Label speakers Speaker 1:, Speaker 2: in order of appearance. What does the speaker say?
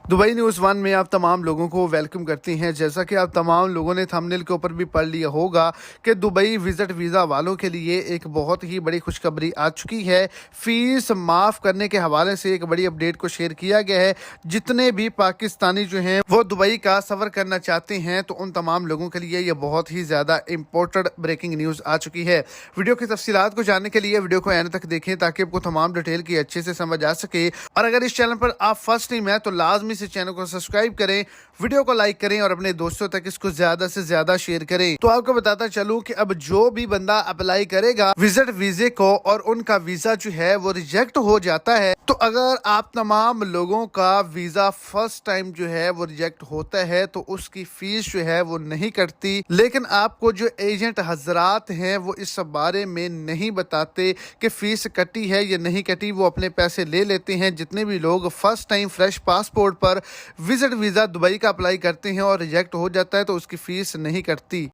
Speaker 1: Dubai news one में आप तमाम लोगों को वेलकम करती हैं। जैसा कि आप तमाम लोगों ने थंबनेल के ऊपर भी पढ़ लिया होगा कि दुबई विजिट वीज़ा वालों के लिए एक बहुत ही बड़ी खुशखबरी आ चुकी है। फ़ीस माफ़ करने के हवाले से एक बड़ी अपडेट को शेयर किया गया है। जितने भी पाकिस्तानी जो हैं वो दुबई का सफ़र करना चाहते हैं तो उन तमाम लोगों के लिए ये बहुत ही ज़्यादा इंपॉर्टेंट ब्रेकिंग न्यूज़ आ चुकी है। वीडियो की तफसीलात को जानने के लिए वीडियो को एंड तक देखें ताकि आपको तमाम डिटेल की अच्छे से समझ आ सके। और अगर इस चैनल पर आप फर्स्ट टाइम हैं तो लाजमी से चैनल को सब्सक्राइब करें, वीडियो को लाइक करें और अपने दोस्तों तक इसको ज्यादा से ज्यादा शेयर करें। तो आपको बताता चलूं कि अब जो भी बंदा अप्लाई करेगा विजिट वीजे को और उनका वीजा जो है वो रिजेक्ट हो जाता है, तो अगर आप तमाम लोगों का वीजा फर्स्ट टाइम जो है वो रिजेक्ट होता है तो उसकी फीस जो है वो नहीं कटती। लेकिन आपको जो एजेंट हजरात हैं वो इस बारे में नहीं बताते कि फीस कटी है या नहीं कटी, वो अपने पैसे ले लेते हैं। जितने भी लोग फर्स्ट टाइम फ्रेश पासपोर्ट पर विजिट वीजा दुबई का अप्लाई करते हैं और रिजेक्ट हो जाता है तो उसकी फीस नहीं कटती।